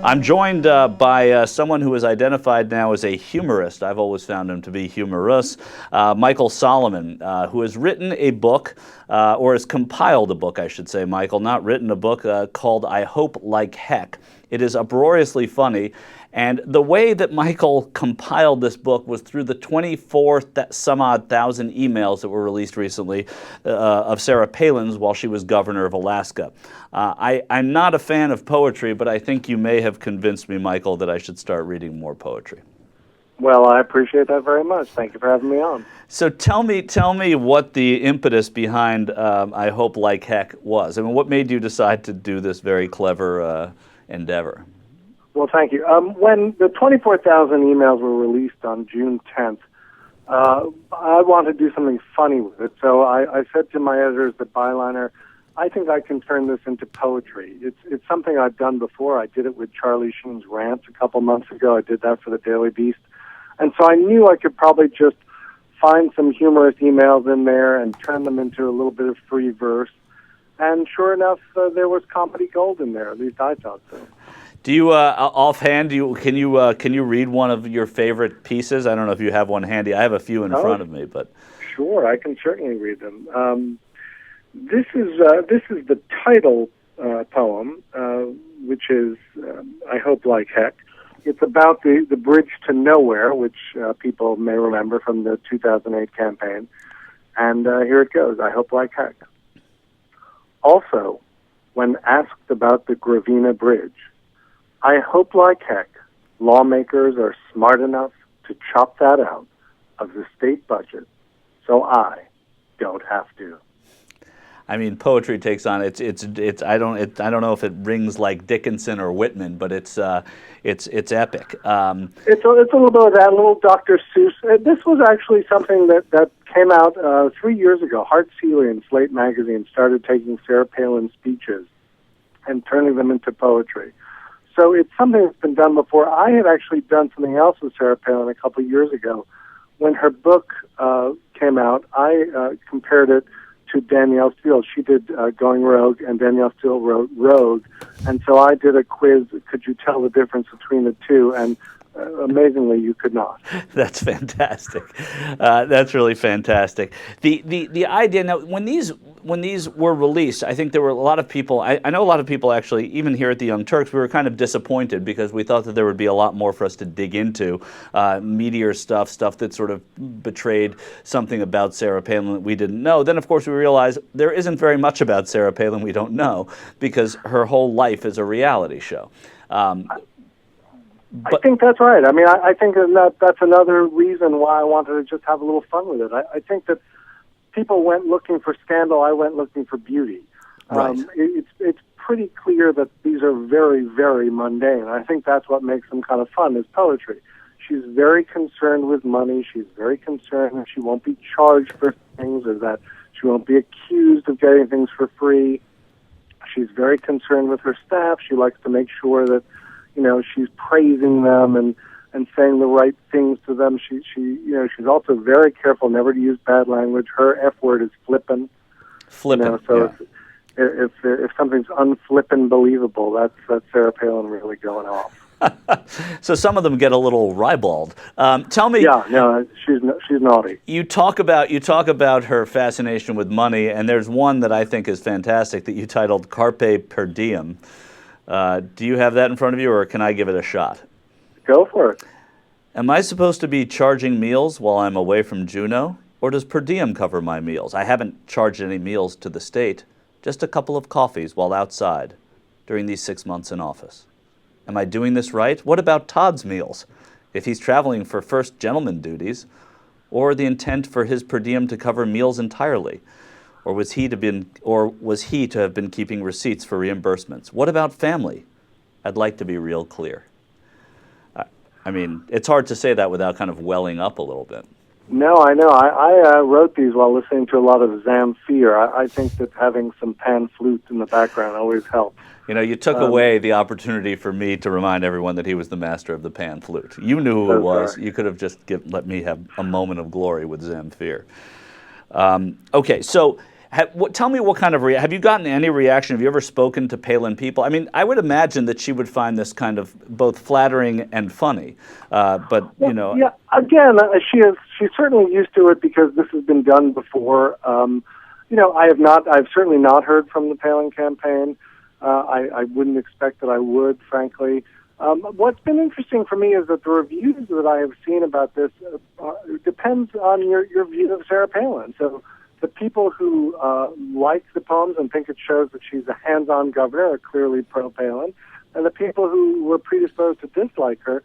I'm joined by someone who is identified now as a humorist. I've always found him to be humorous. Michael Solomon, who has written a book, or has compiled a book, I should say, Michael, not written a book, called I Hope Like Heck. It is uproariously funny. And the way that Michael compiled this book was through the 24-some-odd thousand emails that were released recently of Sarah Palin's while she was governor of Alaska. I'm not a fan of poetry, but I think you may have convinced me, Michael, that I should start reading more poetry. Well, I appreciate that very much. Thank you for having me on. So tell me what the impetus behind I Hope Like Heck was. I mean, what made you decide to do this very clever endeavor? Well, thank you. When the 24,000 emails were released on June 10th, I wanted to do something funny with it. So I said to my editors, the byliner, I think I can turn this into poetry. It's something I've done before. I did it with Charlie Sheen's rants a couple months ago. I did that for the Daily Beast. And so I knew I could probably just find some humorous emails in there and turn them into a little bit of free verse. And sure enough, there was comedy gold in there. At least I thought so. Do you, offhand, can you read one of your favorite pieces? I don't know if you have one handy. I have a few in front of me, but sure, I can certainly read them. This is the title poem, which is I Hope Like Heck. It's about the bridge to nowhere, which people may remember from the 2008 campaign. And here it goes. I hope like heck. Also, when asked about the Gravina Bridge, I hope like heck lawmakers are smart enough to chop that out of the state budget so I don't have to. I mean, poetry takes on it's I don't know if it rings like Dickinson or Whitman, but it's epic. It's a little bit of that, a little Dr. Seuss. This was actually something that came out 3 years ago. Hart Seeley and Slate magazine started taking Sarah Palin's speeches and turning them into poetry. So it's something that's been done before. I had actually done something else with Sarah Palin a couple of years ago. When her book came out, I compared it to Danielle Steele. She did Going Rogue, and Danielle Steele wrote Rogue. And so I did a quiz, could you tell the difference between the two? And amazingly, you could not. That's fantastic. That's really fantastic. The idea, now, when these were released, I think there were a lot of people, I know a lot of people actually, even here at the Young Turks, we were kind of disappointed because we thought that there would be a lot more for us to dig into. Meteor stuff that sort of betrayed something about Sarah Palin that we didn't know. Then, of course, we realized there isn't very much about Sarah Palin we don't know because her whole life is a reality show. I think that's right. I mean, I think that's another reason why I wanted to just have a little fun with it. I think that people went looking for scandal. I went looking for beauty. Right. It's pretty clear that these are very, very mundane. I think that's what makes them kind of fun is poetry. She's very concerned with money. She's very concerned that she won't be charged for things or that she won't be accused of getting things for free. She's very concerned with her staff. She likes to make sure that she's praising them and saying the right things to them. She's also very careful never to use bad language. Her F word is flippin'. Flippin'. So yeah. if something's unflippin' believable, that's Sarah Palin really going off. So some of them get a little ribald. Tell me. Yeah, no, she's naughty. You talk about her fascination with money, and there's one that I think is fantastic that you titled "Carpe Per Diem." Do you have that in front of you, or can I give it a shot? Go for it. Am I supposed to be charging meals while I'm away from Juneau, or does per diem cover my meals? I haven't charged any meals to the state, just a couple of coffees while outside during these 6 months in office. Am I doing this right? What about Todd's meals, if he's traveling for first gentleman duties, or the intent for his per diem to cover meals entirely? Or was he to have been keeping receipts for reimbursements? What about family? I'd like to be real clear. I mean, it's hard to say that without kind of welling up a little bit. No, I know. I wrote these while listening to a lot of Zamfir. I think that having some pan flute in the background always helps. You took away the opportunity for me to remind everyone that he was the master of the pan flute. You knew who it was. Sorry. You could have just let me have a moment of glory with Zamfir. Okay, so Tell me what kind of have you gotten any reaction? Have you ever spoken to Palin people? I mean, I would imagine that she would find this kind of both flattering and funny, but well, you know. Yeah, again, she's certainly used to it because this has been done before. I've certainly not heard from the Palin campaign. I wouldn't expect that I would, frankly. What's been interesting for me is that the reviews that I have seen about this depends on your view of Sarah Palin. So the people who like the poems and think it shows that she's a hands-on governor are clearly pro-Palin, and the people who were predisposed to dislike her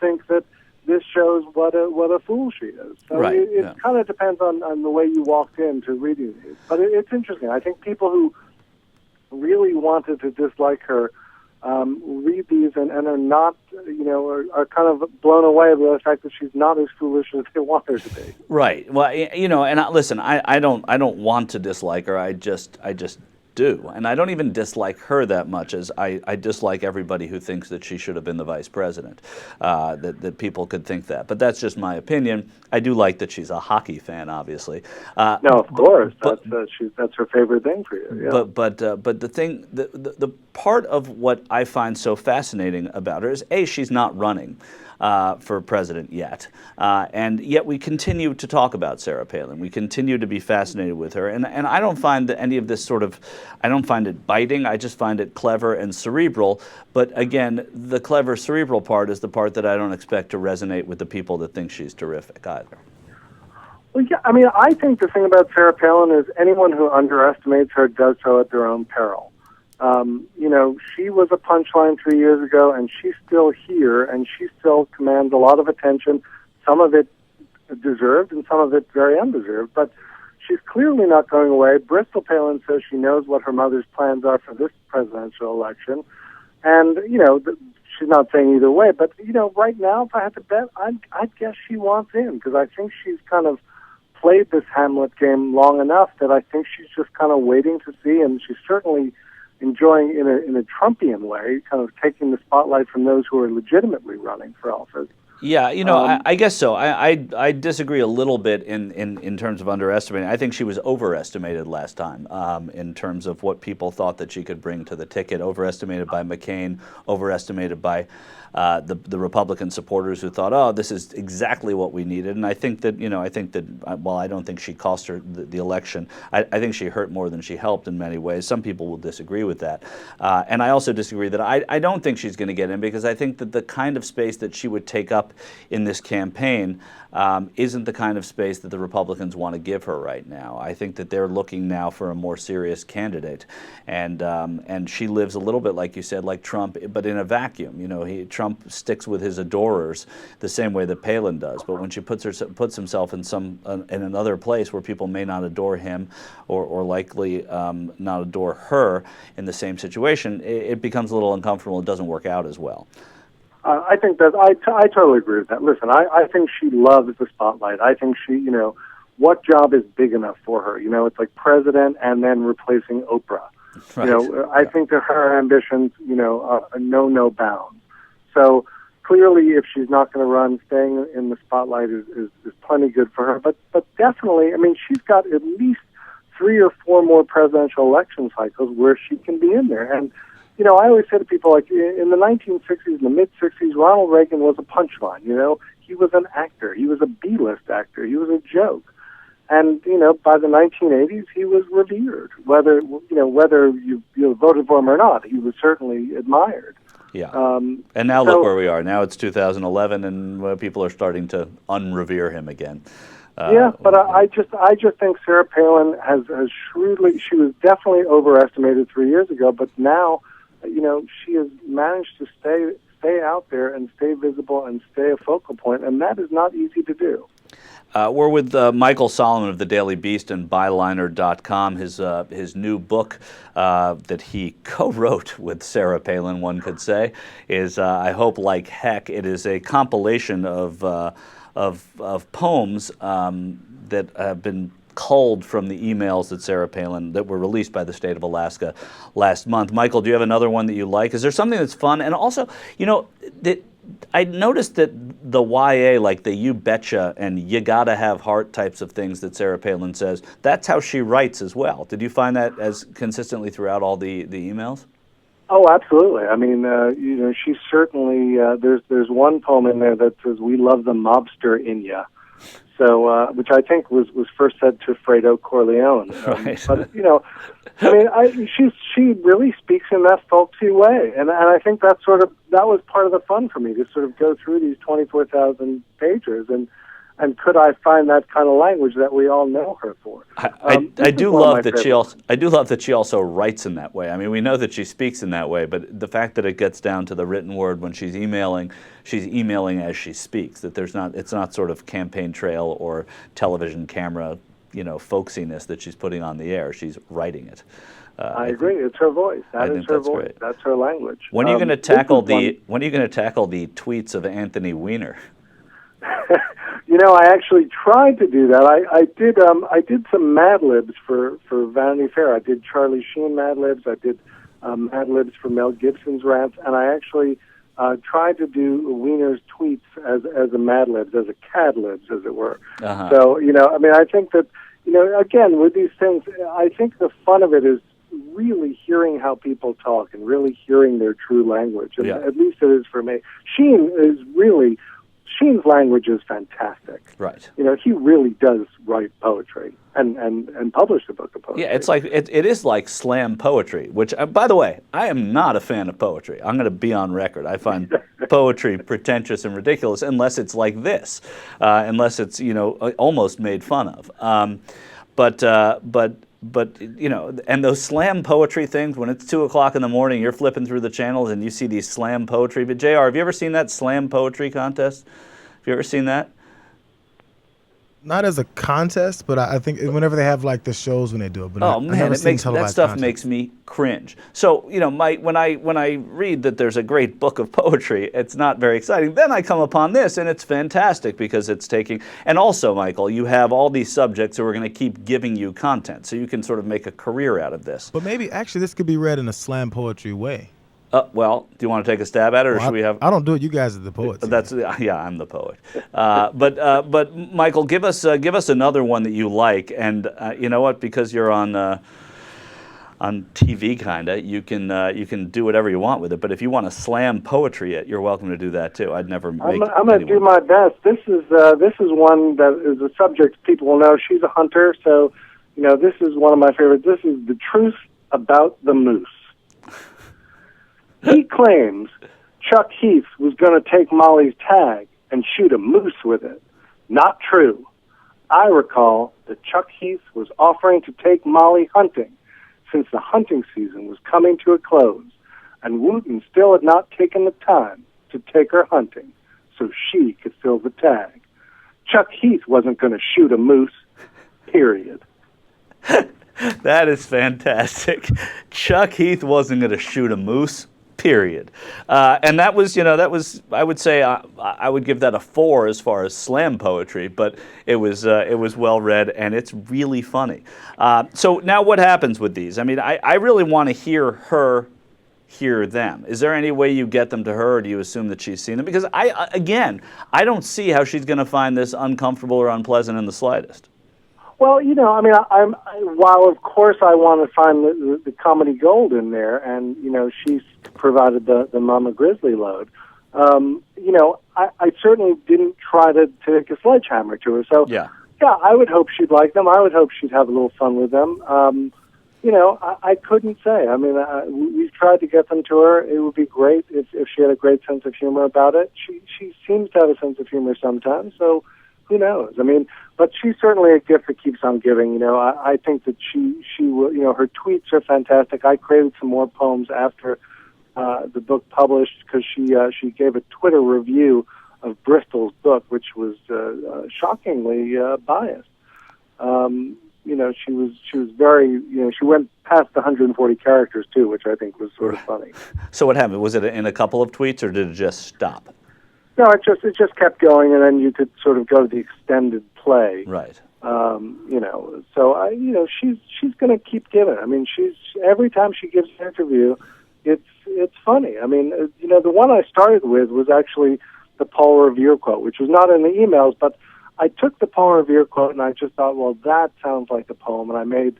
think that this shows what a fool she is. So right, it kind of depends on the way you walked into reading these. But it's interesting. I think people who really wanted to dislike her read these and are not, are kind of blown away by the fact that she's not as foolish as they want her to be. Right. Well, listen, I don't want to dislike her. I just do, and I don't even dislike her that much as I dislike everybody who thinks that she should have been the vice president. That people could think that, but that's just my opinion. I do like that she's a hockey fan, obviously. No, of course, that's her favorite thing for you. Yeah. But the thing, the part of what I find so fascinating about her is she's not running for president yet, and yet we continue to talk about Sarah Palin. We continue to be fascinated with her, and I don't find that any of this I don't find it biting. I just find it clever and cerebral. But again, the clever cerebral part is the part that I don't expect to resonate with the people that think she's terrific either. Well, yeah, I mean, I think the thing about Sarah Palin is anyone who underestimates her does so at their own peril. She was a punchline 3 years ago, and she's still here, and she still commands a lot of attention, some of it deserved and some of it very undeserved. But she's clearly not going away. Bristol Palin says she knows what her mother's plans are for this presidential election. And, she's not saying either way. But, right now, if I had to bet, I'd guess she wants in, because I think she's kind of played this Hamlet game long enough that I think she's just kind of waiting to see, and she's certainly enjoying in a Trumpian way, kind of taking the spotlight from those who are legitimately running for office. Yeah, I guess so. I disagree a little bit in terms of underestimating. I think she was overestimated last time in terms of what people thought that she could bring to the ticket. Overestimated by McCain, overestimated by the Republican supporters who thought, oh, this is exactly what we needed. And I think that, while I don't think she cost her the election, I think she hurt more than she helped in many ways. Some people will disagree with that. And I also disagree that I don't think she's going to get in, because I think that the kind of space that she would take up in this campaign isn't the kind of space that the Republicans want to give her right now. I think that they're looking now for a more serious candidate, and she lives a little bit, like you said, like Trump, but in a vacuum. Trump sticks with his adorers the same way that Palin does, but when she puts himself in another place where people may not adore him or likely not adore her in the same situation, it becomes a little uncomfortable. It doesn't work out as well. I think that I totally agree with that. Listen, I think she loves the spotlight. I think she, what job is big enough for her? It's like president and then replacing Oprah. Right. I think that her ambitions, are no bounds. So clearly, if she's not going to run, staying in the spotlight is plenty good for her. But definitely, I mean, she's got at least 3 or 4 more presidential election cycles where she can be in there. And I always say to people, like, in the 1960s, in the mid-60s, Ronald Reagan was a punchline, He was an actor. He was a B-list actor. He was a joke. And, by the 1980s, he was revered. Whether you voted for him or not, he was certainly admired. Yeah. And now look where we are. Now it's 2011, and people are starting to unrevere him again. But I just think Sarah Palin has shrewdly, she was definitely overestimated 3 years ago, but now, she has managed to stay out there and stay visible and stay a focal point, and that is not easy to do. We're with Michael Solomon of the Daily Beast and byliner.com. His new book that he co-wrote with Sarah Palin, one could say, is I Hope Like Heck. It is a compilation of poems that have been culled from the emails that Sarah Palin, that were released by the state of Alaska last month. Michael, do you have another one that you like? Is there something that's fun? And also, I noticed that the YA, like the "you betcha" and "you gotta have heart" types of things that Sarah Palin says, that's how she writes as well. Did you find that as consistently throughout all the emails? Oh, absolutely. I mean, she certainly. There's one poem in there that says, "We love the mobster in ya," so which I think was first said to Fredo Corleone. Right. But I mean, she really speaks in that folksy way, and I think that was part of the fun for me to sort of go through these 24,000 pages and could I find that kind of language that we all know her for? I do love that she also writes in that way. I mean, we know that she speaks in that way, but the fact that it gets down to the written word when she's emailing as she speaks. That it's not sort of campaign trail or television camera, folksiness that she's putting on the air. She's writing it. I agree. It's her voice. That is her voice. Great. That's her language. When are you going to tackle the tweets of Anthony Weiner? I actually tried to do that. I did some Mad Libs for Vanity Fair. I did Charlie Sheen Mad Libs. I did Mad Libs for Mel Gibson's rants, and I actually tried to do Weiner's tweets as a Mad Libs, as a Cad Libs, as it were. Uh-huh. So I mean, I think that again with these things, I think the fun of it is really hearing how people talk and really hearing their true language. And at least it is for me. Sheen's language is fantastic. Right. He really does write poetry and publish a book of poetry. Yeah, it's like it is like slam poetry, which, by the way, I am not a fan of poetry. I'm going to be on record. I find poetry pretentious and ridiculous unless it's like this, unless it's almost made fun of. But and those slam poetry things, when it's 2:00 in the morning, you're flipping through the channels and you see these slam poetry. But JR, have you ever seen that slam poetry contest? Have you ever seen that? Not as a contest, but I think whenever they have like the shows when they do it. But that stuff makes me cringe. So when I read that there's a great book of poetry, it's not very exciting. Then I come upon this, and it's fantastic because it's taking. And also, Michael, you have all these subjects who are going to keep giving you content, so you can sort of make a career out of this. But maybe actually this could be read in a slam poetry way. Well, do you want to take a stab at it, or should we have? I don't do it. You guys are the poets. I'm the poet. But Michael, give us another one that you like, and you know what? Because you're on TV, kinda, you can do whatever you want with it. But if you want to slam poetry it, you're welcome to do that too. I'd never. I'm going to do my best. This is one that is a subject people will know. She's a hunter, so this is one of my favorites. This is the truth about the moose. He claims Chuck Heath was going to take Molly's tag and shoot a moose with it. Not true. I recall that Chuck Heath was offering to take Molly hunting since the hunting season was coming to a close, and Wooten still had not taken the time to take her hunting so she could fill the tag. Chuck Heath wasn't going to shoot a moose, period. That is fantastic. Chuck Heath wasn't going to shoot a moose, period. And that was, I would say I would give that a 4 as far as slam poetry, but it was well read and it's really funny. So now what happens with these? I mean, I really want to hear her hear them. Is there any way you get them to her, or do you assume that she's seen them? Because I don't see how she's going to find this uncomfortable or unpleasant in the slightest. Well, I mean, while of course I want to find the comedy gold in there, and she's provided the Mama Grizzly load. I certainly didn't try to take a sledgehammer to her. So yeah, I would hope she'd like them. I would hope she'd have a little fun with them. I couldn't say. I mean, we've tried to get them to her. It would be great if she had a great sense of humor about it. She seems to have a sense of humor sometimes, so who knows? I mean, but she's certainly a gift that keeps on giving. I think that she will. Her tweets are fantastic. I created some more poems after the book published because she gave a Twitter review of Bristol's book, which was shockingly biased. She was very. She went past the 140 characters too, which I think was sort of funny. So what happened? Was it in a couple of tweets, or did it just stop? No, it just kept going, and then you could sort of go to the extended play. Right. So she's going to keep giving. I mean, every time she gives an interview, it's funny. I mean, the one I started with was actually the Paul Revere quote, which was not in the emails, but I took the Paul Revere quote and I just thought, well, that sounds like a poem, and I made,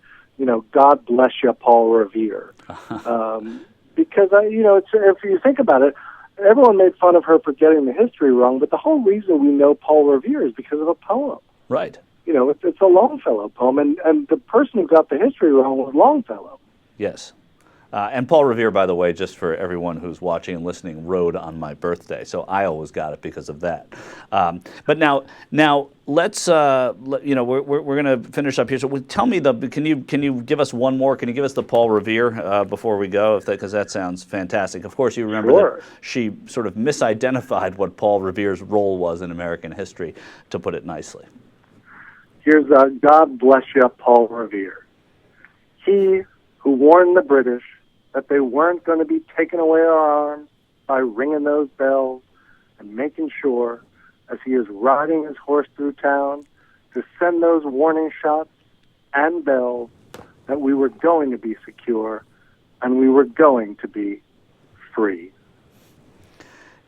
God bless you, Paul Revere, because if you think about it, everyone made fun of her for getting the history wrong, but the whole reason we know Paul Revere is because of a poem. Right. It's a Longfellow poem, and the person who got the history wrong was Longfellow. Yes. And Paul Revere, by the way, just for everyone who's watching and listening, rode on my birthday, so I always got it because of that. But now let's we're going to finish up here. So tell me can you give us one more? Can you give us the Paul Revere before we go? Because that sounds fantastic. Of course, you remember that she sort of misidentified what Paul Revere's role was in American history, to put it nicely. Here's God bless you, Paul Revere. He who warned the British that they weren't going to be taking away our arms by ringing those bells and making sure, as he is riding his horse through town, to send those warning shots and bells that we were going to be secure and we were going to be free.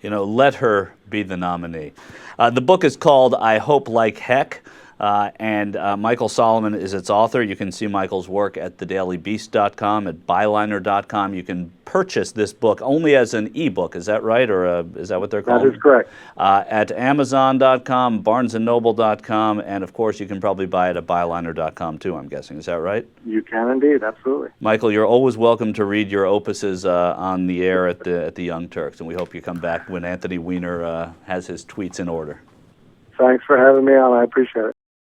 Let her be the nominee. The book is called I Hope Like Heck. And Michael Solomon is its author. You can see Michael's work at thedailybeast.com, at byliner.com. You can purchase this book only as an ebook. Is that right, or is that what they're called? That is correct. At amazon.com, barnesandnoble.com, and of course you can probably buy it at byliner.com too, I'm guessing. Is that right? You can indeed, absolutely. Michael, you're always welcome to read your opuses on the air at the Young Turks, and we hope you come back when Anthony Weiner has his tweets in order. Thanks for having me on. I appreciate it.